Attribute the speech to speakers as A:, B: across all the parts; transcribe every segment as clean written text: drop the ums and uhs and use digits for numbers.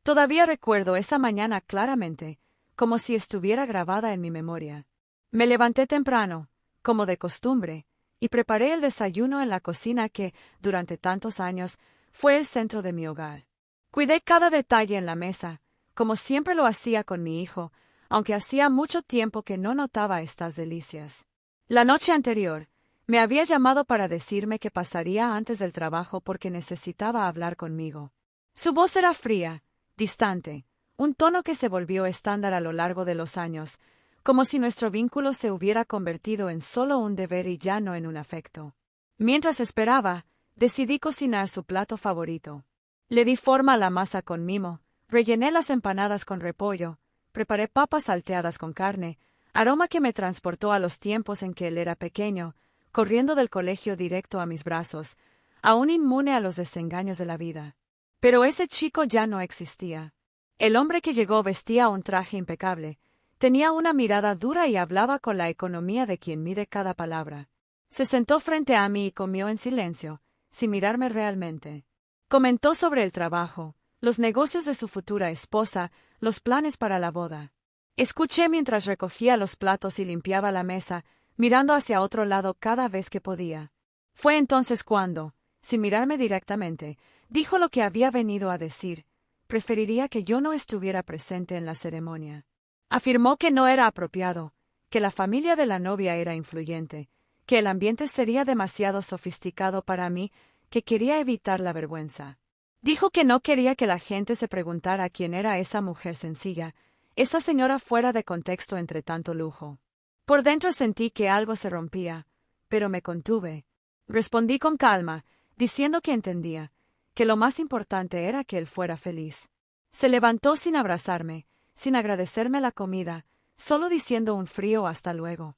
A: Todavía recuerdo esa mañana claramente, como si estuviera grabada en mi memoria. Me levanté temprano, como de costumbre, y preparé el desayuno en la cocina que, durante tantos años, fue el centro de mi hogar. Cuidé cada detalle en la mesa, como siempre lo hacía con mi hijo, aunque hacía mucho tiempo que no notaba estas delicias. La noche anterior, me había llamado para decirme que pasaría antes del trabajo porque necesitaba hablar conmigo. Su voz era fría, distante, un tono que se volvió estándar a lo largo de los años, como si nuestro vínculo se hubiera convertido en solo un deber y ya no en un afecto. Mientras esperaba, decidí cocinar su plato favorito. Le di forma a la masa con mimo, rellené las empanadas con repollo, preparé papas salteadas con carne, aroma que me transportó a los tiempos en que él era pequeño, corriendo del colegio directo a mis brazos, aún inmune a los desengaños de la vida. Pero ese chico ya no existía. El hombre que llegó vestía un traje impecable, tenía una mirada dura y hablaba con la economía de quien mide cada palabra. Se sentó frente a mí y comió en silencio, sin mirarme realmente. Comentó sobre el trabajo, los negocios de su futura esposa, los planes para la boda. Escuché mientras recogía los platos y limpiaba la mesa, mirando hacia otro lado cada vez que podía. Fue entonces cuando, sin mirarme directamente, dijo lo que había venido a decir. Preferiría que yo no estuviera presente en la ceremonia. Afirmó que no era apropiado, que la familia de la novia era influyente, que el ambiente sería demasiado sofisticado para mí, que quería evitar la vergüenza. Dijo que no quería que la gente se preguntara quién era esa mujer sencilla, esa señora fuera de contexto entre tanto lujo. Por dentro sentí que algo se rompía, pero me contuve. Respondí con calma, diciendo que entendía, que lo más importante era que él fuera feliz. Se levantó sin abrazarme, sin agradecerme la comida, solo diciendo un frío hasta luego.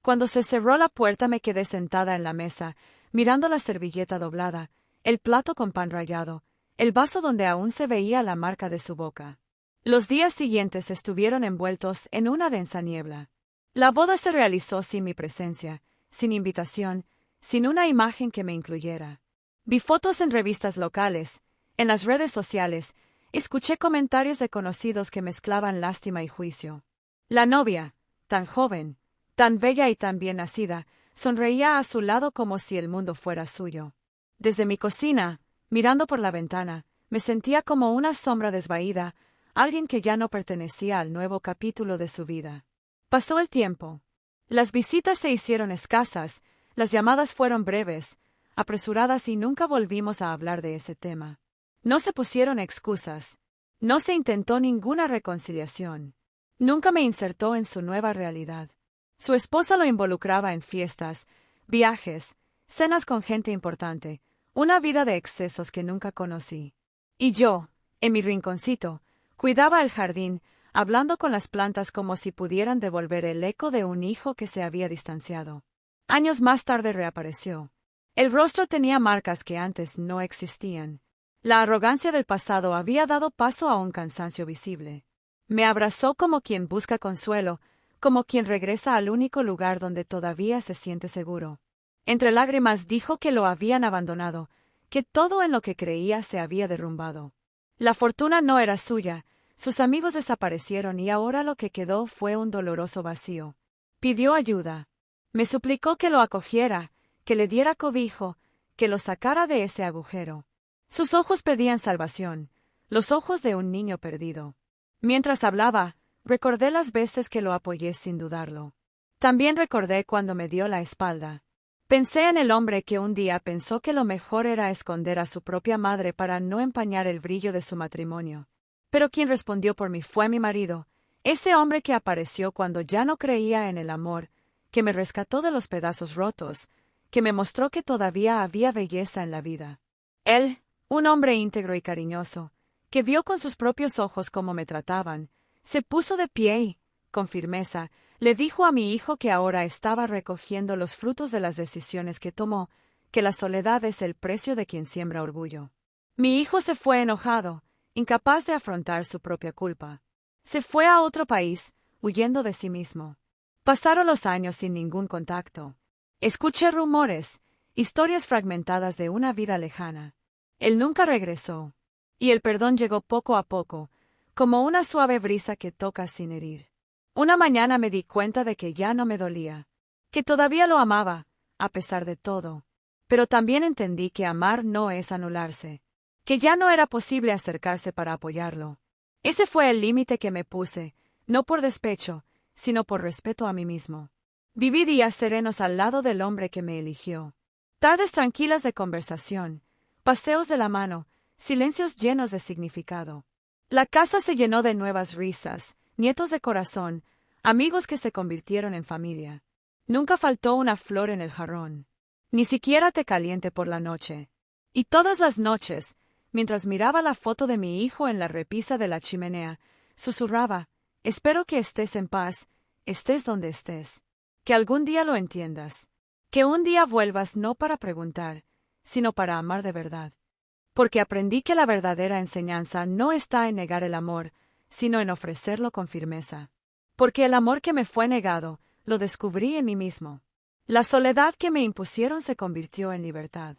A: Cuando se cerró la puerta me quedé sentada en la mesa, mirando la servilleta doblada, el plato con pan rallado, el vaso donde aún se veía la marca de su boca. Los días siguientes estuvieron envueltos en una densa niebla. La boda se realizó sin mi presencia, sin invitación, sin una imagen que me incluyera. Vi fotos en revistas locales, en las redes sociales, escuché comentarios de conocidos que mezclaban lástima y juicio. La novia, tan joven, tan bella y tan bien nacida, sonreía a su lado como si el mundo fuera suyo. Desde mi cocina, mirando por la ventana, me sentía como una sombra desvaída, alguien que ya no pertenecía al nuevo capítulo de su vida. Pasó el tiempo. Las visitas se hicieron escasas, las llamadas fueron breves, apresuradas y nunca volvimos a hablar de ese tema. No se pusieron excusas. No se intentó ninguna reconciliación. Nunca me insertó en su nueva realidad. Su esposa lo involucraba en fiestas, viajes, cenas con gente importante, una vida de excesos que nunca conocí. Y yo, en mi rinconcito, cuidaba el jardín, hablando con las plantas como si pudieran devolver el eco de un hijo que se había distanciado. Años más tarde reapareció. El rostro tenía marcas que antes no existían. La arrogancia del pasado había dado paso a un cansancio visible. Me abrazó como quien busca consuelo, como quien regresa al único lugar donde todavía se siente seguro. Entre lágrimas dijo que lo habían abandonado, que todo en lo que creía se había derrumbado. La fortuna no era suya, sus amigos desaparecieron y ahora lo que quedó fue un doloroso vacío. Pidió ayuda. Me suplicó que lo acogiera, que le diera cobijo, que lo sacara de ese agujero. Sus ojos pedían salvación, los ojos de un niño perdido. Mientras hablaba, recordé las veces que lo apoyé sin dudarlo. También recordé cuando me dio la espalda. Pensé en el hombre que un día pensó que lo mejor era esconder a su propia madre para no empañar el brillo de su matrimonio. Pero quien respondió por mí fue mi marido, ese hombre que apareció cuando ya no creía en el amor, que me rescató de los pedazos rotos, que me mostró que todavía había belleza en la vida. Él, un hombre íntegro y cariñoso, que vio con sus propios ojos cómo me trataban, se puso de pie y, con firmeza, le dijo a mi hijo que ahora estaba recogiendo los frutos de las decisiones que tomó, que la soledad es el precio de quien siembra orgullo. Mi hijo se fue enojado, incapaz de afrontar su propia culpa. Se fue a otro país, huyendo de sí mismo. Pasaron los años sin ningún contacto. Escuché rumores, historias fragmentadas de una vida lejana. Él nunca regresó. Y el perdón llegó poco a poco, como una suave brisa que toca sin herir. Una mañana me di cuenta de que ya no me dolía, que todavía lo amaba, a pesar de todo. Pero también entendí que amar no es anularse, que ya no era posible acercarse para apoyarlo. Ese fue el límite que me puse, no por despecho, sino por respeto a mí mismo. Viví días serenos al lado del hombre que me eligió. Tardes tranquilas de conversación, paseos de la mano, silencios llenos de significado. La casa se llenó de nuevas risas, nietos de corazón, amigos que se convirtieron en familia. Nunca faltó una flor en el jarrón. Ni siquiera té caliente por la noche. Y todas las noches, mientras miraba la foto de mi hijo en la repisa de la chimenea, susurraba: espero que estés en paz, estés donde estés. Que algún día lo entiendas. Que un día vuelvas no para preguntar, sino para amar de verdad. Porque aprendí que la verdadera enseñanza no está en negar el amor, sino en ofrecerlo con firmeza. Porque el amor que me fue negado, lo descubrí en mí mismo. La soledad que me impusieron se convirtió en libertad.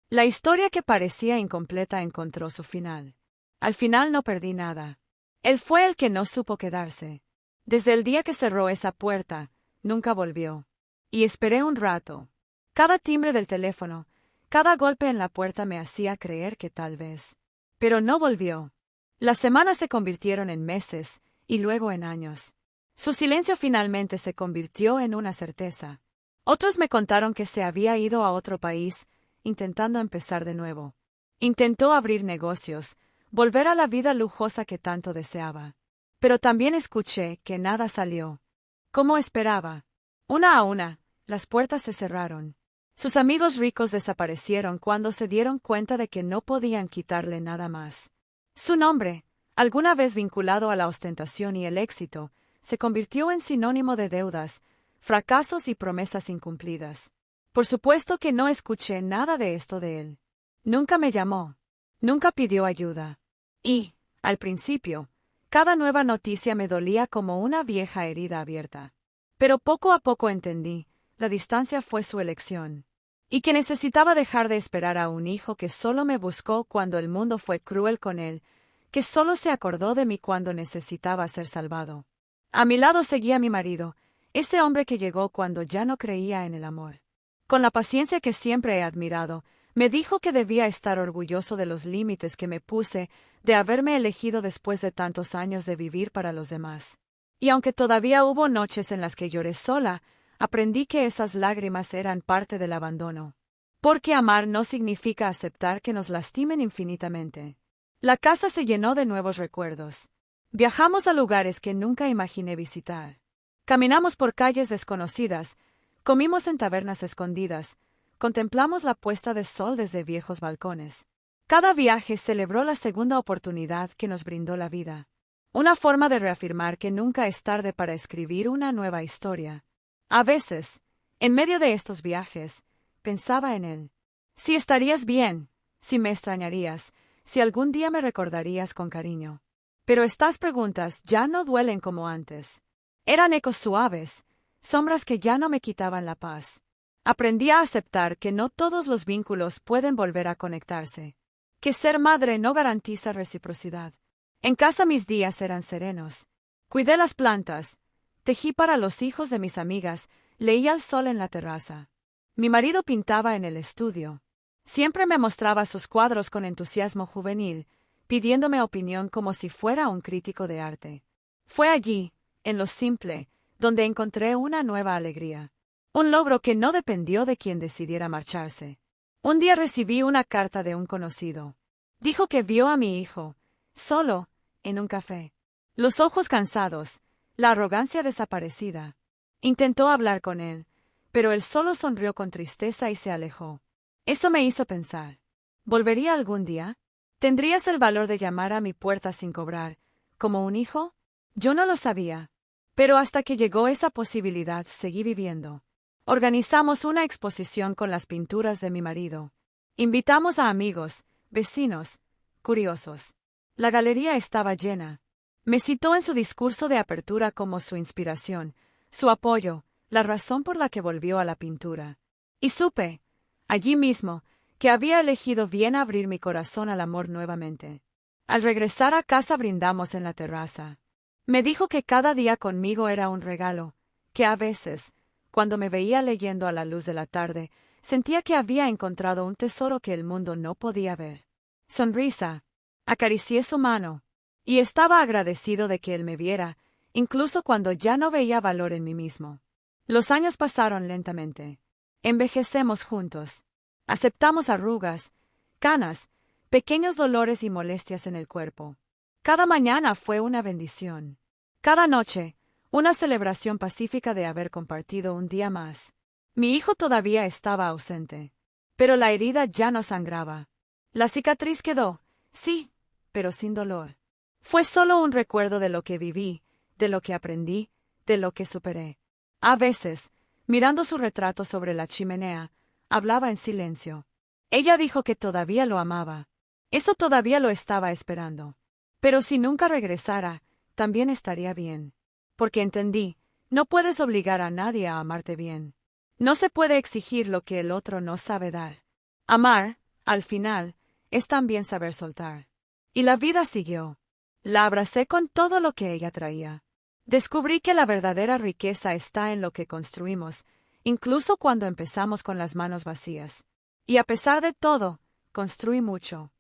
A: La historia que parecía incompleta encontró su final. Al final no perdí nada. Él fue el que no supo quedarse. Desde el día que cerró esa puerta, nunca volvió. Y esperé un rato. Cada timbre del teléfono, cada golpe en la puerta me hacía creer que tal vez. Pero no volvió. Las semanas se convirtieron en meses, y luego en años. Su silencio finalmente se convirtió en una certeza. Otros me contaron que se había ido a otro país, intentando empezar de nuevo. Intentó abrir negocios, volver a la vida lujosa que tanto deseaba. Pero también escuché que nada salió. Como esperaba. Una a una, las puertas se cerraron. Sus amigos ricos desaparecieron cuando se dieron cuenta de que no podían quitarle nada más. Su nombre, alguna vez vinculado a la ostentación y el éxito, se convirtió en sinónimo de deudas, fracasos y promesas incumplidas. Por supuesto que no escuché nada de esto de él. Nunca me llamó. Nunca pidió ayuda. Y, al principio, cada nueva noticia me dolía como una vieja herida abierta. Pero poco a poco entendí, la distancia fue su elección. Y que necesitaba dejar de esperar a un hijo que solo me buscó cuando el mundo fue cruel con él, que solo se acordó de mí cuando necesitaba ser salvado. A mi lado seguía mi marido, ese hombre que llegó cuando ya no creía en el amor. Con la paciencia que siempre he admirado, me dijo que debía estar orgulloso de los límites que me puse, de haberme elegido después de tantos años de vivir para los demás. Y aunque todavía hubo noches en las que lloré sola, aprendí que esas lágrimas eran parte del abandono. Porque amar no significa aceptar que nos lastimen infinitamente. La casa se llenó de nuevos recuerdos. Viajamos a lugares que nunca imaginé visitar. Caminamos por calles desconocidas, comimos en tabernas escondidas, contemplamos la puesta de sol desde viejos balcones. Cada viaje celebró la segunda oportunidad que nos brindó la vida. Una forma de reafirmar que nunca es tarde para escribir una nueva historia. A veces, en medio de estos viajes, pensaba en él. Si estarías bien, si me extrañarías, si algún día me recordarías con cariño. Pero estas preguntas ya no duelen como antes. Eran ecos suaves, sombras que ya no me quitaban la paz. Aprendí a aceptar que no todos los vínculos pueden volver a conectarse. Que ser madre no garantiza reciprocidad. En casa mis días eran serenos. Cuidé las plantas. Tejí para los hijos de mis amigas, leía al sol en la terraza. Mi marido pintaba en el estudio. Siempre me mostraba sus cuadros con entusiasmo juvenil, pidiéndome opinión como si fuera un crítico de arte. Fue allí, en lo simple, donde encontré una nueva alegría. Un logro que no dependió de quien decidiera marcharse. Un día recibí una carta de un conocido. Dijo que vio a mi hijo, solo, en un café. Los ojos cansados, la arrogancia desaparecida. Intentó hablar con él, pero él solo sonrió con tristeza y se alejó. Eso me hizo pensar. ¿Volvería algún día? ¿Tendrías el valor de llamar a mi puerta sin cobrar, como un hijo? Yo no lo sabía. Pero hasta que llegó esa posibilidad seguí viviendo. Organizamos una exposición con las pinturas de mi marido. Invitamos a amigos, vecinos, curiosos. La galería estaba llena. Me citó en su discurso de apertura como su inspiración, su apoyo, la razón por la que volvió a la pintura. Y supe, allí mismo, que había elegido bien abrir mi corazón al amor nuevamente. Al regresar a casa brindamos en la terraza. Me dijo que cada día conmigo era un regalo, que a veces, cuando me veía leyendo a la luz de la tarde, sentía que había encontrado un tesoro que el mundo no podía ver. Sonrisa. Acaricié su mano. Y estaba agradecido de que él me viera, incluso cuando ya no veía valor en mí mismo. Los años pasaron lentamente. Envejecemos juntos. Aceptamos arrugas, canas, pequeños dolores y molestias en el cuerpo. Cada mañana fue una bendición. Cada noche, una celebración pacífica de haber compartido un día más. Mi hijo todavía estaba ausente, pero la herida ya no sangraba. La cicatriz quedó, sí, pero sin dolor. Fue solo un recuerdo de lo que viví, de lo que aprendí, de lo que superé. A veces, mirando su retrato sobre la chimenea, hablaba en silencio. Ella dijo que todavía lo amaba. Eso todavía lo estaba esperando. Pero si nunca regresara, también estaría bien. Porque entendí, no puedes obligar a nadie a amarte bien. No se puede exigir lo que el otro no sabe dar. Amar, al final, es también saber soltar. Y la vida siguió. La abracé con todo lo que ella traía. Descubrí que la verdadera riqueza está en lo que construimos, incluso cuando empezamos con las manos vacías. Y a pesar de todo, construí mucho.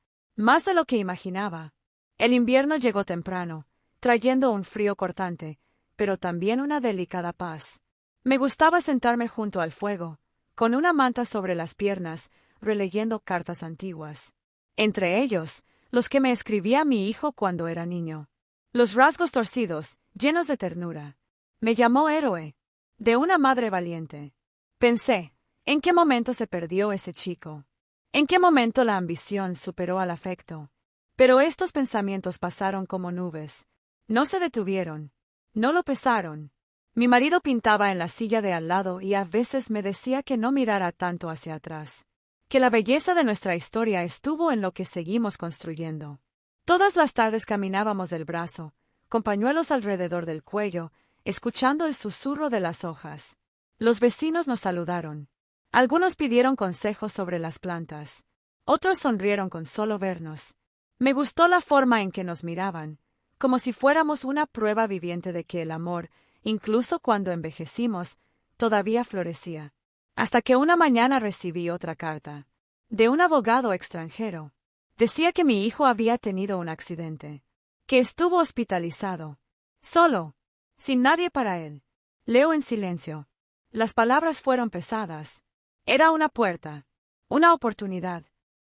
A: Más de lo que imaginaba. El invierno llegó temprano, trayendo un frío cortante, pero también una delicada paz. Me gustaba sentarme junto al fuego, con una manta sobre las piernas, releyendo cartas antiguas. Entre ellos, los que me escribía mi hijo cuando era niño. Los rasgos torcidos, llenos de ternura. Me llamó héroe. De una madre valiente. Pensé, ¿en qué momento se perdió ese chico? ¿En qué momento la ambición superó al afecto? Pero estos pensamientos pasaron como nubes. No se detuvieron. No lo pesaron. Mi marido pintaba en la silla de al lado y a veces me decía que no mirara tanto hacia atrás. Que la belleza de nuestra historia estuvo en lo que seguimos construyendo. Todas las tardes caminábamos del brazo, con pañuelos alrededor del cuello, escuchando el susurro de las hojas. Los vecinos nos saludaron. Algunos pidieron consejos sobre las plantas. Otros sonrieron con solo vernos. Me gustó la forma en que nos miraban, como si fuéramos una prueba viviente de que el amor, incluso cuando envejecimos, todavía florecía. Hasta que una mañana recibí otra carta. De un abogado extranjero. Decía que mi hijo había tenido un accidente. Que estuvo hospitalizado. Solo. Sin nadie para él. Leo en silencio. Las palabras fueron pesadas. Era una puerta. Una oportunidad.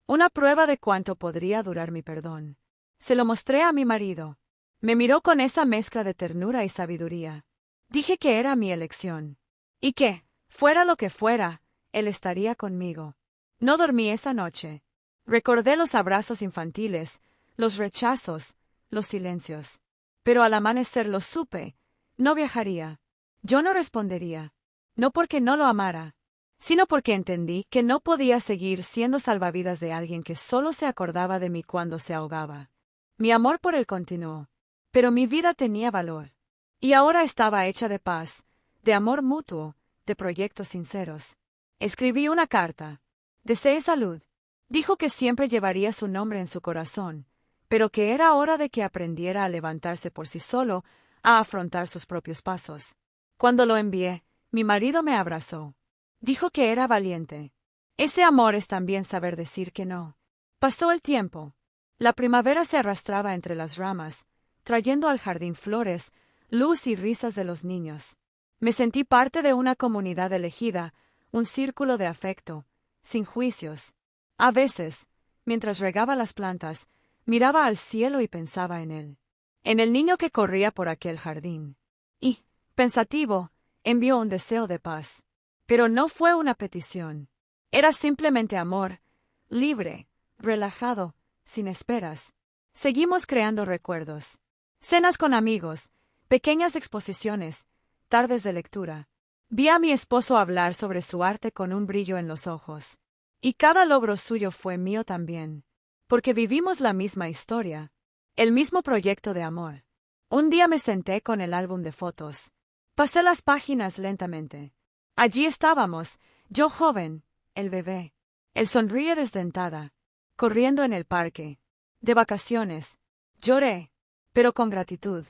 A: Una prueba de cuánto podría durar mi perdón. Se lo mostré a mi marido. Me miró con esa mezcla de ternura y sabiduría. Dije que era mi elección. Y que, fuera lo que fuera, él estaría conmigo. No dormí esa noche. Recordé los abrazos infantiles, los rechazos, los silencios. Pero al amanecer lo supe. No viajaría. Yo no respondería. No porque no lo amara, sino porque entendí que no podía seguir siendo salvavidas de alguien que solo se acordaba de mí cuando se ahogaba. Mi amor por él continuó. Pero mi vida tenía valor. Y ahora estaba hecha de paz, de amor mutuo, de proyectos sinceros. Escribí una carta. Deseé salud. Dijo que siempre llevaría su nombre en su corazón, pero que era hora de que aprendiera a levantarse por sí solo, a afrontar sus propios pasos. Cuando lo envié, mi marido me abrazó. Dijo que era valiente. Ese amor es también saber decir que no. Pasó el tiempo. La primavera se arrastraba entre las ramas, trayendo al jardín flores, luz y risas de los niños. Me sentí parte de una comunidad elegida, un círculo de afecto, sin juicios. A veces, mientras regaba las plantas, miraba al cielo y pensaba en él. En el niño que corría por aquel jardín. Y, pensativo, envió un deseo de paz. Pero no fue una petición. Era simplemente amor, libre, relajado, sin esperas. Seguimos creando recuerdos. Cenas con amigos, pequeñas exposiciones, tardes de lectura. Vi a mi esposo hablar sobre su arte con un brillo en los ojos. Y cada logro suyo fue mío también. Porque vivimos la misma historia. El mismo proyecto de amor. Un día me senté con el álbum de fotos. Pasé las páginas lentamente. Allí estábamos, yo joven, el bebé. Él sonríe desdentada. Corriendo en el parque. De vacaciones. Lloré, pero con gratitud.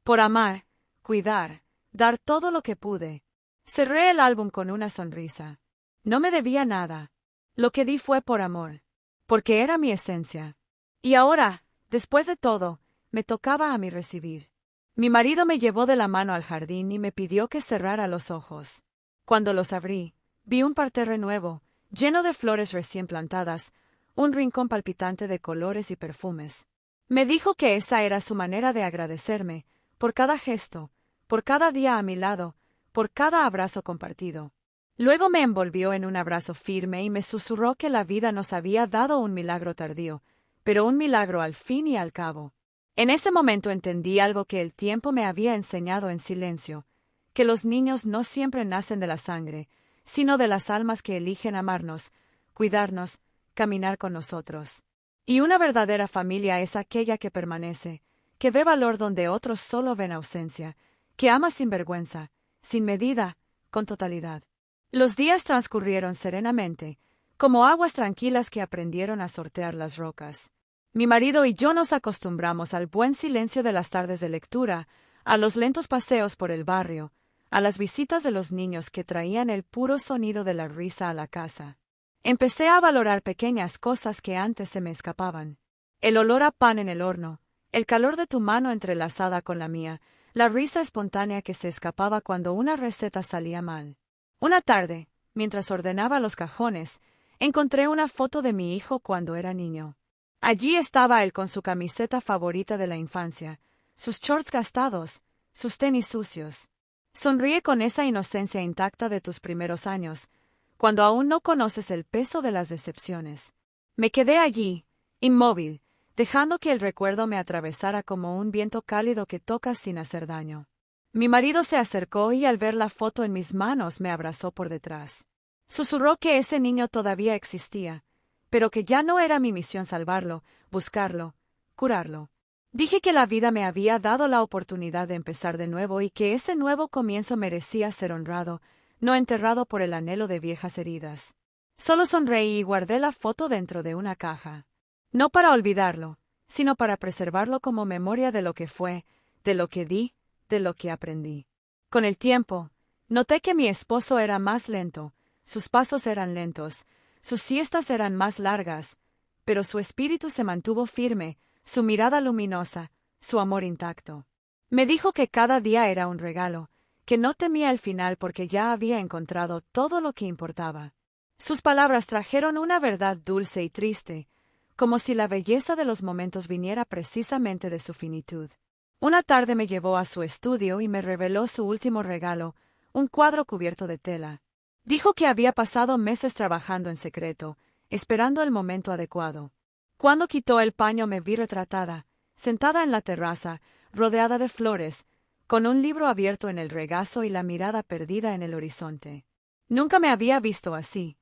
A: Por amar, cuidar, dar todo lo que pude. Cerré el álbum con una sonrisa. No me debía nada. Lo que di fue por amor. Porque era mi esencia. Y ahora, después de todo, me tocaba a mí recibir. Mi marido me llevó de la mano al jardín y me pidió que cerrara los ojos. Cuando los abrí, vi un parterre nuevo, lleno de flores recién plantadas, un rincón palpitante de colores y perfumes. Me dijo que esa era su manera de agradecerme, por cada gesto, por cada día a mi lado, por cada abrazo compartido. Luego me envolvió en un abrazo firme y me susurró que la vida nos había dado un milagro tardío, pero un milagro al fin y al cabo. En ese momento entendí algo que el tiempo me había enseñado en silencio, que los niños no siempre nacen de la sangre, sino de las almas que eligen amarnos, cuidarnos, caminar con nosotros. Y una verdadera familia es aquella que permanece, que ve valor donde otros solo ven ausencia, que ama sin vergüenza, sin medida, con totalidad. Los días transcurrieron serenamente, como aguas tranquilas que aprendieron a sortear las rocas. Mi marido y yo nos acostumbramos al buen silencio de las tardes de lectura, a los lentos paseos por el barrio, a las visitas de los niños que traían el puro sonido de la risa a la casa. Empecé a valorar pequeñas cosas que antes se me escapaban. El olor a pan en el horno, el calor de tu mano entrelazada con la mía, la risa espontánea que se escapaba cuando una receta salía mal. Una tarde, mientras ordenaba los cajones, encontré una foto de mi hijo cuando era niño. Allí estaba él con su camiseta favorita de la infancia, sus shorts gastados, sus tenis sucios. Sonríe con esa inocencia intacta de tus primeros años, cuando aún no conoces el peso de las decepciones. Me quedé allí, inmóvil, dejando que el recuerdo me atravesara como un viento cálido que toca sin hacer daño. Mi marido se acercó y al ver la foto en mis manos me abrazó por detrás. Susurró que ese niño todavía existía, pero que ya no era mi misión salvarlo, buscarlo, curarlo. Dije que la vida me había dado la oportunidad de empezar de nuevo y que ese nuevo comienzo merecía ser honrado, no enterrado por el anhelo de viejas heridas. Solo sonreí y guardé la foto dentro de una caja. No para olvidarlo, sino para preservarlo como memoria de lo que fue, de lo que di, de lo que aprendí. Con el tiempo, noté que mi esposo era más lento, sus pasos eran lentos, sus siestas eran más largas, pero su espíritu se mantuvo firme, su mirada luminosa, su amor intacto. Me dijo que cada día era un regalo, que no temía el final porque ya había encontrado todo lo que importaba. Sus palabras trajeron una verdad dulce y triste, como si la belleza de los momentos viniera precisamente de su finitud. Una tarde me llevó a su estudio y me reveló su último regalo, un cuadro cubierto de tela. Dijo que había pasado meses trabajando en secreto, esperando el momento adecuado. Cuando quitó el paño me vi retratada, sentada en la terraza, rodeada de flores, con un libro abierto en el regazo y la mirada perdida en el horizonte. Nunca me había visto así.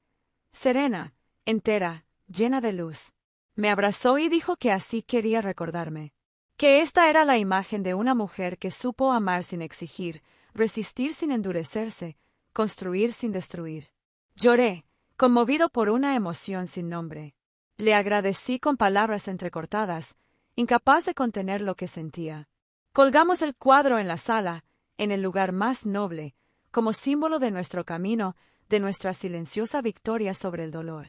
A: Serena, entera, llena de luz. Me abrazó y dijo que así quería recordarme. Que esta era la imagen de una mujer que supo amar sin exigir, resistir sin endurecerse, construir sin destruir. Lloré, conmovido por una emoción sin nombre. Le agradecí con palabras entrecortadas, incapaz de contener lo que sentía. Colgamos el cuadro en la sala, en el lugar más noble, como símbolo de nuestro camino, de nuestra silenciosa victoria sobre el dolor.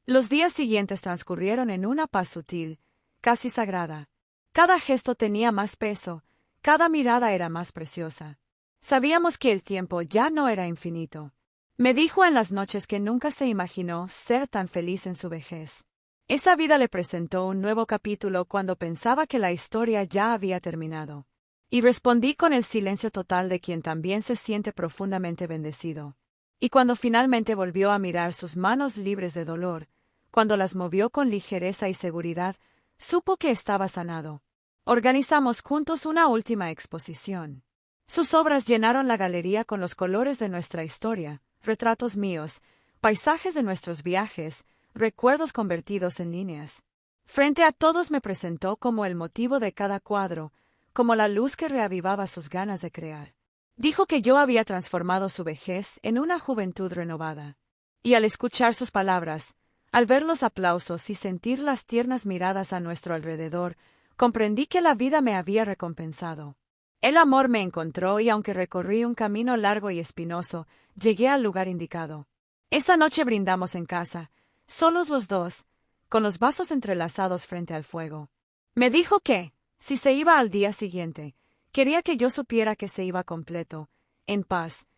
A: Los días siguientes transcurrieron en una paz sutil, casi sagrada. Cada gesto tenía más peso, cada mirada era más preciosa. Sabíamos que el tiempo ya no era infinito. Me dijo en las noches que nunca se imaginó ser tan feliz en su vejez. Esa vida le presentó un nuevo capítulo cuando pensaba que la historia ya había terminado. Y respondí con el silencio total de quien también se siente profundamente bendecido. Y cuando finalmente volvió a mirar sus manos libres de dolor, cuando las movió con ligereza y seguridad, supo que estaba sanado. Organizamos juntos una última exposición. Sus obras llenaron la galería con los colores de nuestra historia, retratos míos, paisajes de nuestros viajes, recuerdos convertidos en líneas. Frente a todos me presentó como el motivo de cada cuadro, como la luz que reavivaba sus ganas de crear. Dijo que yo había transformado su vejez en una juventud renovada. Y al escuchar sus palabras, al ver los aplausos y sentir las tiernas miradas a nuestro alrededor, comprendí que la vida me había recompensado. El amor me encontró y aunque recorrí un camino largo y espinoso, llegué al lugar indicado. Esa noche brindamos en casa, solos los dos, con los vasos entrelazados frente al fuego. Me dijo que, si se iba al día siguiente, quería que yo supiera que se iba completo, en paz,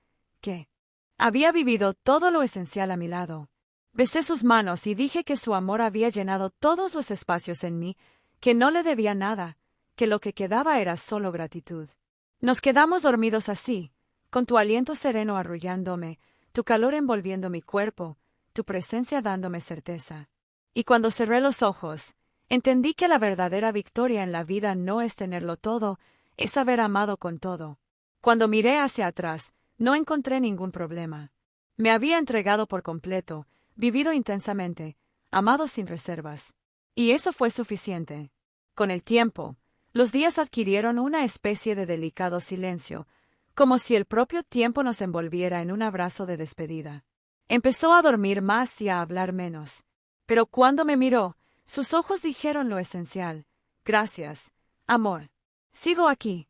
A: que había vivido todo lo esencial a mi lado. Besé sus manos y dije que su amor había llenado todos los espacios en mí, que no le debía nada, que lo que quedaba era solo gratitud. Nos quedamos dormidos así, con tu aliento sereno arrullándome, tu calor envolviendo mi cuerpo, tu presencia dándome certeza. Y cuando cerré los ojos, entendí que la verdadera victoria en la vida no es tenerlo todo, es haber amado con todo. Cuando miré hacia atrás, no encontré ningún problema. Me había entregado por completo, vivido intensamente, amado sin reservas. Y eso fue suficiente. Con el tiempo, los días adquirieron una especie de delicado silencio, como si el propio tiempo nos envolviera en un abrazo de despedida. Empezó a dormir más y a hablar menos. Pero cuando me miró, sus ojos dijeron lo esencial. Gracias, amor. Sigo aquí.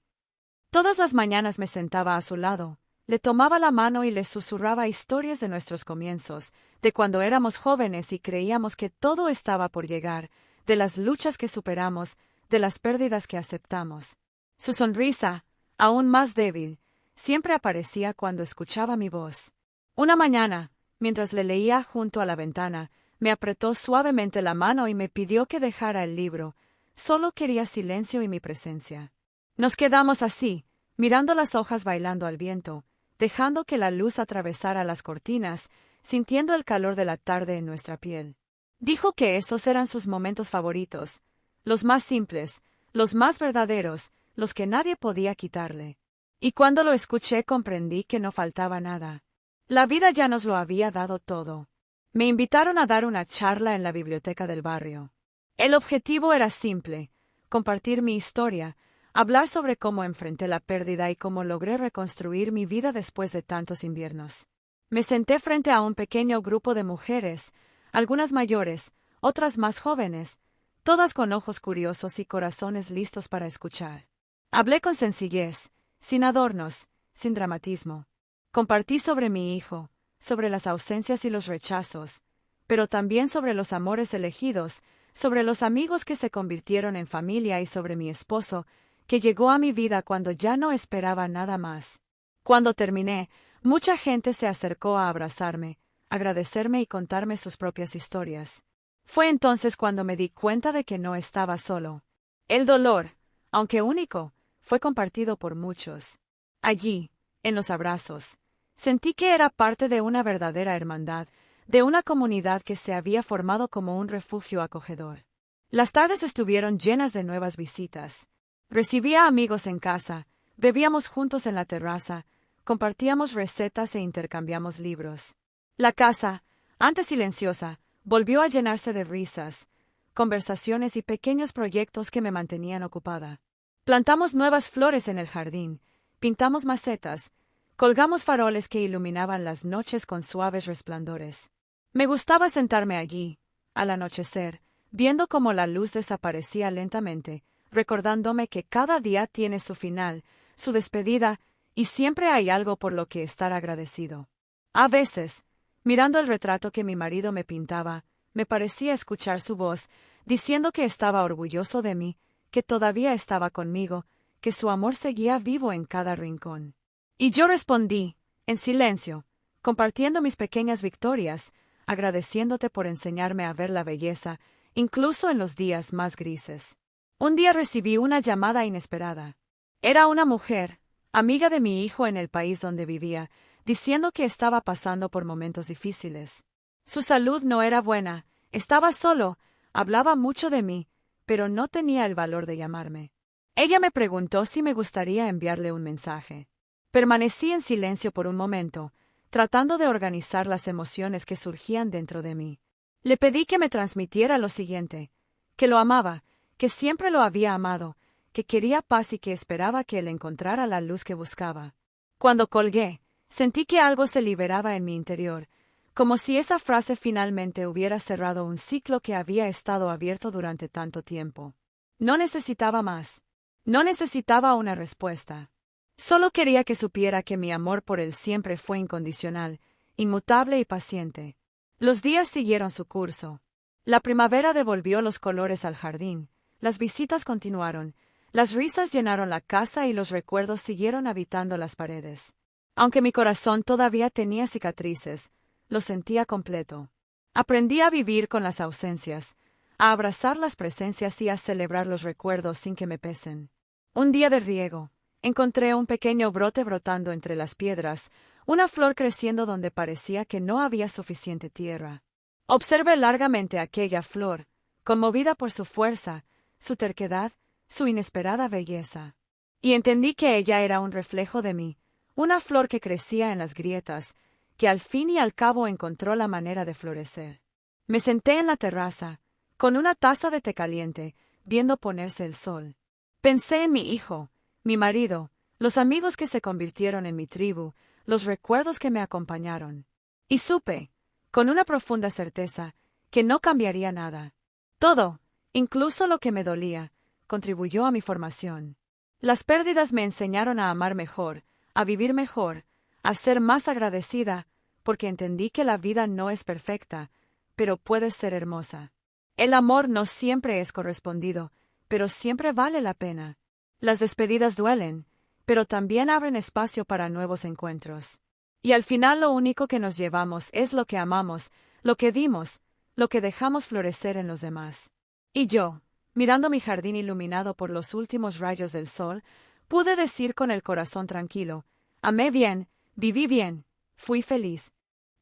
A: Todas las mañanas me sentaba a su lado, le tomaba la mano y le susurraba historias de nuestros comienzos, de cuando éramos jóvenes y creíamos que todo estaba por llegar, de las luchas que superamos, de las pérdidas que aceptamos. Su sonrisa, aún más débil, siempre aparecía cuando escuchaba mi voz. Una mañana, mientras le leía junto a la ventana, me apretó suavemente la mano y me pidió que dejara el libro. Solo quería silencio y mi presencia. Nos quedamos así, mirando las hojas bailando al viento, dejando que la luz atravesara las cortinas, sintiendo el calor de la tarde en nuestra piel. Dijo que esos eran sus momentos favoritos, los más simples, los más verdaderos, los que nadie podía quitarle. Y cuando lo escuché comprendí que no faltaba nada. La vida ya nos lo había dado todo. Me invitaron a dar una charla en la biblioteca del barrio. El objetivo era simple: compartir mi historia, hablar sobre cómo enfrenté la pérdida y cómo logré reconstruir mi vida después de tantos inviernos. Me senté frente a un pequeño grupo de mujeres, algunas mayores, otras más jóvenes, todas con ojos curiosos y corazones listos para escuchar. Hablé con sencillez, sin adornos, sin dramatismo. Compartí sobre mi hijo, sobre las ausencias y los rechazos, pero también sobre los amores elegidos, sobre los amigos que se convirtieron en familia y sobre mi esposo, que llegó a mi vida cuando ya no esperaba nada más. Cuando terminé, mucha gente se acercó a abrazarme, agradecerme y contarme sus propias historias. Fue entonces cuando me di cuenta de que no estaba solo. El dolor, aunque único, fue compartido por muchos. Allí, en los abrazos, sentí que era parte de una verdadera hermandad, de una comunidad que se había formado como un refugio acogedor. Las tardes estuvieron llenas de nuevas visitas. Recibía amigos en casa, bebíamos juntos en la terraza, compartíamos recetas e intercambiamos libros. La casa, antes silenciosa, volvió a llenarse de risas, conversaciones y pequeños proyectos que me mantenían ocupada. Plantamos nuevas flores en el jardín, pintamos macetas, colgamos faroles que iluminaban las noches con suaves resplandores. Me gustaba sentarme allí, al anochecer, viendo cómo la luz desaparecía lentamente, recordándome que cada día tiene su final, su despedida, y siempre hay algo por lo que estar agradecido. A veces, mirando el retrato que mi marido me pintaba, me parecía escuchar su voz, diciendo que estaba orgulloso de mí, que todavía estaba conmigo, que su amor seguía vivo en cada rincón. Y yo respondí, en silencio, compartiendo mis pequeñas victorias, agradeciéndote por enseñarme a ver la belleza, incluso en los días más grises. Un día recibí una llamada inesperada. Era una mujer, amiga de mi hijo en el país donde vivía, diciendo que estaba pasando por momentos difíciles. Su salud no era buena, estaba solo, hablaba mucho de mí, pero no tenía el valor de llamarme. Ella me preguntó si me gustaría enviarle un mensaje. Permanecí en silencio por un momento, tratando de organizar las emociones que surgían dentro de mí. Le pedí que me transmitiera lo siguiente: que lo amaba, que siempre lo había amado, que quería paz y que esperaba que él encontrara la luz que buscaba. Cuando colgué, sentí que algo se liberaba en mi interior, como si esa frase finalmente hubiera cerrado un ciclo que había estado abierto durante tanto tiempo. No necesitaba más. No necesitaba una respuesta. Solo quería que supiera que mi amor por él siempre fue incondicional, inmutable y paciente. Los días siguieron su curso. La primavera devolvió los colores al jardín, las visitas continuaron, las risas llenaron la casa y los recuerdos siguieron habitando las paredes. Aunque mi corazón todavía tenía cicatrices, lo sentía completo. Aprendí a vivir con las ausencias, a abrazar las presencias y a celebrar los recuerdos sin que me pesen. Un día de riego, encontré un pequeño brote brotando entre las piedras, una flor creciendo donde parecía que no había suficiente tierra. Observé largamente aquella flor, conmovida por su fuerza, su terquedad, su inesperada belleza. Y entendí que ella era un reflejo de mí, una flor que crecía en las grietas, que al fin y al cabo encontró la manera de florecer. Me senté en la terraza, con una taza de té caliente, viendo ponerse el sol. Pensé en mi hijo, mi marido, los amigos que se convirtieron en mi tribu, los recuerdos que me acompañaron. Y supe, con una profunda certeza, que no cambiaría nada. Todo, incluso lo que me dolía, contribuyó a mi formación. Las pérdidas me enseñaron a amar mejor, a vivir mejor, a ser más agradecida, porque entendí que la vida no es perfecta, pero puede ser hermosa. El amor no siempre es correspondido, pero siempre vale la pena. Las despedidas duelen, pero también abren espacio para nuevos encuentros. Y al final lo único que nos llevamos es lo que amamos, lo que dimos, lo que dejamos florecer en los demás. Y yo, mirando mi jardín iluminado por los últimos rayos del sol, pude decir con el corazón tranquilo, amé bien, viví bien, fui feliz.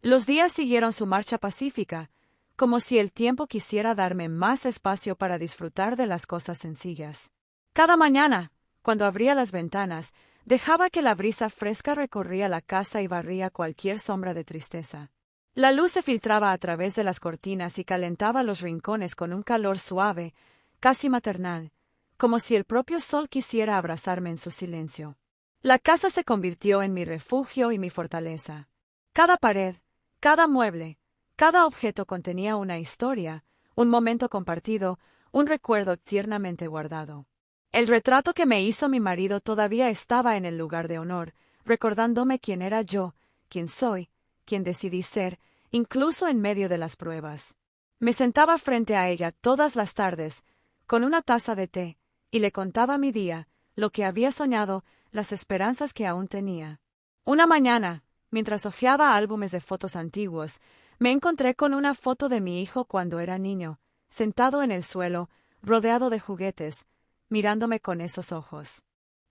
A: Los días siguieron su marcha pacífica, como si el tiempo quisiera darme más espacio para disfrutar de las cosas sencillas. Cada mañana, cuando abría las ventanas, dejaba que la brisa fresca recorría la casa y barría cualquier sombra de tristeza. La luz se filtraba a través de las cortinas y calentaba los rincones con un calor suave, casi maternal, como si el propio sol quisiera abrazarme en su silencio. La casa se convirtió en mi refugio y mi fortaleza. Cada pared, cada mueble, cada objeto contenía una historia, un momento compartido, un recuerdo tiernamente guardado. El retrato que me hizo mi marido todavía estaba en el lugar de honor, recordándome quién era yo, quién soy, quién decidí ser, incluso en medio de las pruebas. Me sentaba frente a ella todas las tardes, con una taza de té, y le contaba mi día, lo que había soñado, las esperanzas que aún tenía. Una mañana, mientras hojeaba álbumes de fotos antiguos, me encontré con una foto de mi hijo cuando era niño, sentado en el suelo, rodeado de juguetes, mirándome con esos ojos.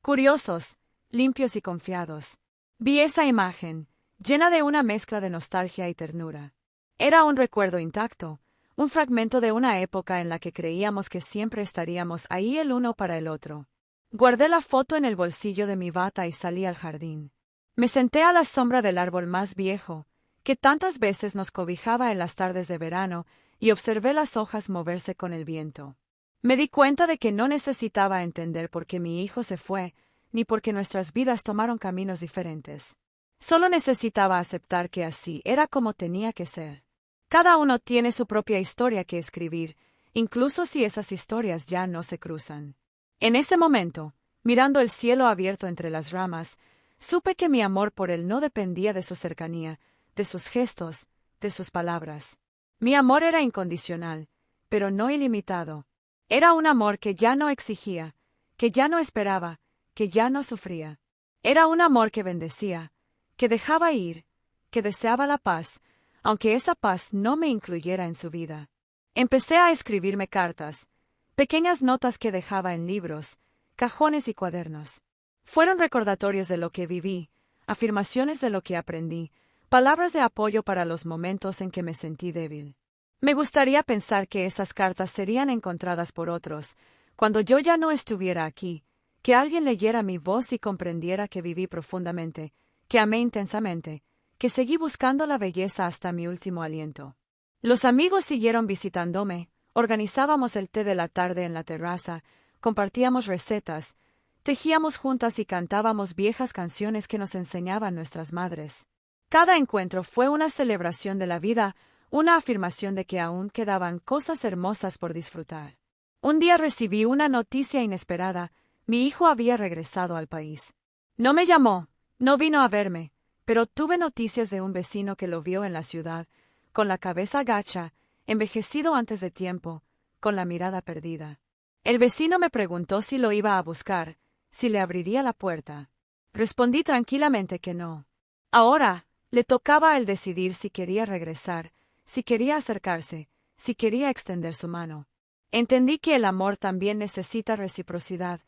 A: Curiosos, limpios y confiados. Vi esa imagen, llena de una mezcla de nostalgia y ternura. Era un recuerdo intacto, un fragmento de una época en la que creíamos que siempre estaríamos ahí el uno para el otro. Guardé la foto en el bolsillo de mi bata y salí al jardín. Me senté a la sombra del árbol más viejo, que tantas veces nos cobijaba en las tardes de verano, y observé las hojas moverse con el viento. Me di cuenta de que no necesitaba entender por qué mi hijo se fue, ni por qué nuestras vidas tomaron caminos diferentes. Solo necesitaba aceptar que así era como tenía que ser. Cada uno tiene su propia historia que escribir, incluso si esas historias ya no se cruzan. En ese momento, mirando el cielo abierto entre las ramas, supe que mi amor por él no dependía de su cercanía, de sus gestos, de sus palabras. Mi amor era incondicional, pero no ilimitado. Era un amor que ya no exigía, que ya no esperaba, que ya no sufría. Era un amor que bendecía, que dejaba ir, que deseaba la paz, aunque esa paz no me incluyera en su vida. Empecé a escribirme cartas, pequeñas notas que dejaba en libros, cajones y cuadernos. Fueron recordatorios de lo que viví, afirmaciones de lo que aprendí, palabras de apoyo para los momentos en que me sentí débil. Me gustaría pensar que esas cartas serían encontradas por otros, cuando yo ya no estuviera aquí, que alguien leyera mi voz y comprendiera que viví profundamente, que amé intensamente, que seguí buscando la belleza hasta mi último aliento. Los amigos siguieron visitándome, organizábamos el té de la tarde en la terraza, compartíamos recetas, tejíamos juntas y cantábamos viejas canciones que nos enseñaban nuestras madres. Cada encuentro fue una celebración de la vida, una afirmación de que aún quedaban cosas hermosas por disfrutar. Un día recibí una noticia inesperada: mi hijo había regresado al país. No me llamó, no vino a verme, pero tuve noticias de un vecino que lo vio en la ciudad, con la cabeza gacha, envejecido antes de tiempo, con la mirada perdida. El vecino me preguntó si lo iba a buscar, si le abriría la puerta. Respondí tranquilamente que no. Ahora, le tocaba a él decidir si quería regresar, si quería acercarse, si quería extender su mano. Entendí que el amor también necesita reciprocidad,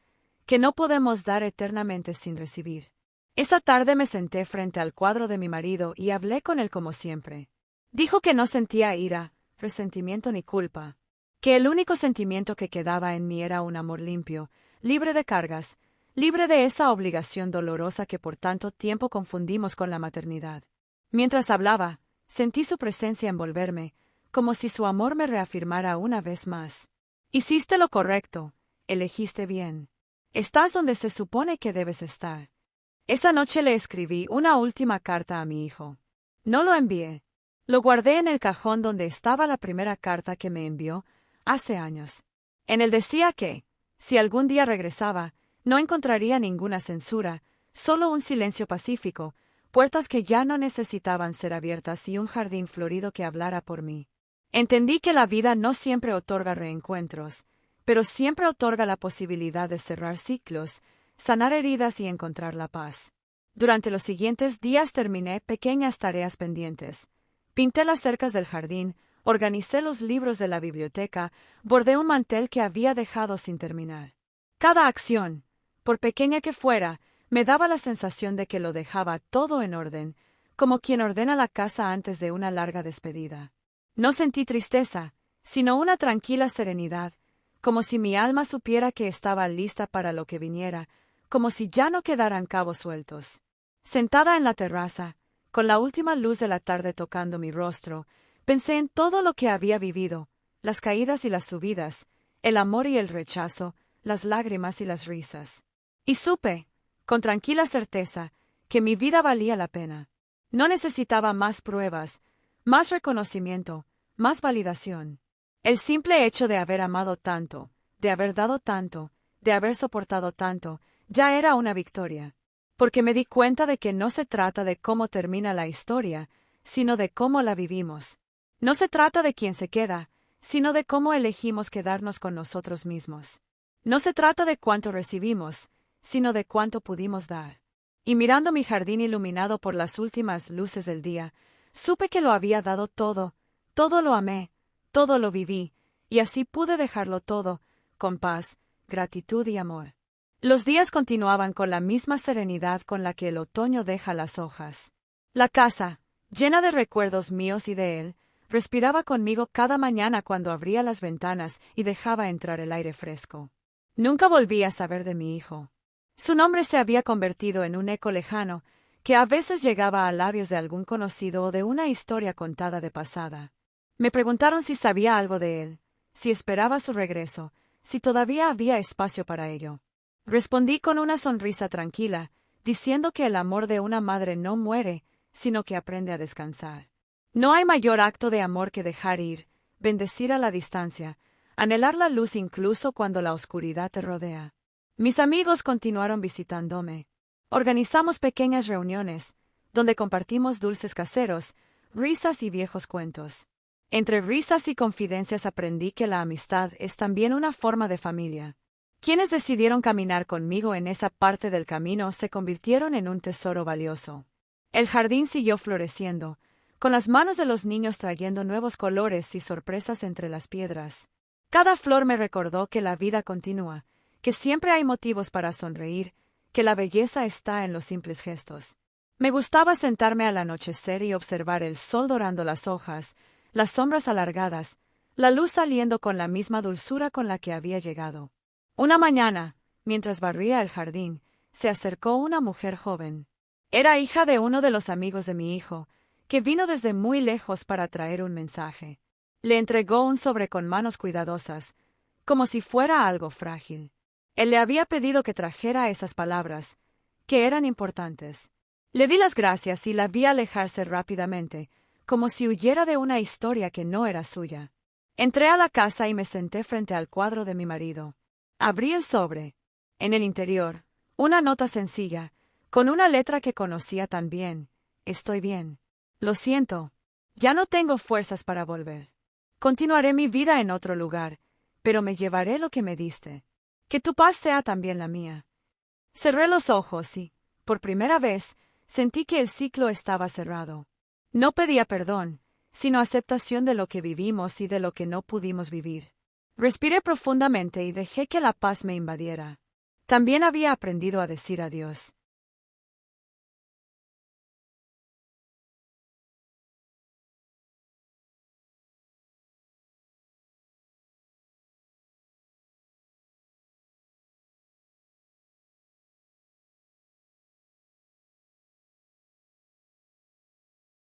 A: que no podemos dar eternamente sin recibir. Esa tarde me senté frente al cuadro de mi marido y hablé con él como siempre. Dijo que no sentía ira, resentimiento ni culpa, que el único sentimiento que quedaba en mí era un amor limpio, libre de cargas, libre de esa obligación dolorosa que por tanto tiempo confundimos con la maternidad. Mientras hablaba, sentí su presencia envolverme, como si su amor me reafirmara una vez más. Hiciste lo correcto, elegiste bien. Estás donde se supone que debes estar. Esa noche le escribí una última carta a mi hijo. No lo envié. Lo guardé en el cajón donde estaba la primera carta que me envió, hace años. En él decía que, si algún día regresaba, no encontraría ninguna censura, solo un silencio pacífico, puertas que ya no necesitaban ser abiertas y un jardín florido que hablara por mí. Entendí que la vida no siempre otorga reencuentros, pero siempre otorga la posibilidad de cerrar ciclos, sanar heridas y encontrar la paz. Durante los siguientes días terminé pequeñas tareas pendientes. Pinté las cercas del jardín, organicé los libros de la biblioteca, bordé un mantel que había dejado sin terminar. Cada acción, por pequeña que fuera, me daba la sensación de que lo dejaba todo en orden, como quien ordena la casa antes de una larga despedida. No sentí tristeza, sino una tranquila serenidad, como si mi alma supiera que estaba lista para lo que viniera, como si ya no quedaran cabos sueltos. Sentada en la terraza, con la última luz de la tarde tocando mi rostro, pensé en todo lo que había vivido, las caídas y las subidas, el amor y el rechazo, las lágrimas y las risas. Y supe, con tranquila certeza, que mi vida valía la pena. No necesitaba más pruebas, más reconocimiento, más validación. El simple hecho de haber amado tanto, de haber dado tanto, de haber soportado tanto, ya era una victoria. Porque me di cuenta de que no se trata de cómo termina la historia, sino de cómo la vivimos. No se trata de quién se queda, sino de cómo elegimos quedarnos con nosotros mismos. No se trata de cuánto recibimos, sino de cuánto pudimos dar. Y mirando mi jardín iluminado por las últimas luces del día, supe que lo había dado todo, todo lo amé, todo lo viví, y así pude dejarlo todo, con paz, gratitud y amor. Los días continuaban con la misma serenidad con la que el otoño deja las hojas. La casa, llena de recuerdos míos y de él, respiraba conmigo cada mañana cuando abría las ventanas y dejaba entrar el aire fresco. Nunca volví a saber de mi hijo. Su nombre se había convertido en un eco lejano, que a veces llegaba a labios de algún conocido o de una historia contada de pasada. Me preguntaron si sabía algo de él, si esperaba su regreso, si todavía había espacio para ello. Respondí con una sonrisa tranquila, diciendo que el amor de una madre no muere, sino que aprende a descansar. No hay mayor acto de amor que dejar ir, bendecir a la distancia, anhelar la luz incluso cuando la oscuridad te rodea. Mis amigos continuaron visitándome. Organizamos pequeñas reuniones, donde compartimos dulces caseros, risas y viejos cuentos. Entre risas y confidencias aprendí que la amistad es también una forma de familia. Quienes decidieron caminar conmigo en esa parte del camino se convirtieron en un tesoro valioso. El jardín siguió floreciendo, con las manos de los niños trayendo nuevos colores y sorpresas entre las piedras. Cada flor me recordó que la vida continúa, que siempre hay motivos para sonreír, que la belleza está en los simples gestos. Me gustaba sentarme al anochecer y observar el sol dorando las hojas, las sombras alargadas, la luz saliendo con la misma dulzura con la que había llegado. Una mañana, mientras barría el jardín, se acercó una mujer joven. Era hija de uno de los amigos de mi hijo, que vino desde muy lejos para traer un mensaje. Le entregó un sobre con manos cuidadosas, como si fuera algo frágil. Él le había pedido que trajera esas palabras, que eran importantes. Le di las gracias y la vi alejarse rápidamente, como si huyera de una historia que no era suya. Entré a la casa y me senté frente al cuadro de mi marido. Abrí el sobre. En el interior, una nota sencilla, con una letra que conocía tan bien. Estoy bien. Lo siento. Ya no tengo fuerzas para volver. Continuaré mi vida en otro lugar, pero me llevaré lo que me diste. Que tu paz sea también la mía. Cerré los ojos y, por primera vez, sentí que el ciclo estaba cerrado. No pedía perdón, sino aceptación de lo que vivimos y de lo que no pudimos vivir. Respiré profundamente y dejé que la paz me invadiera. También había aprendido a decir adiós.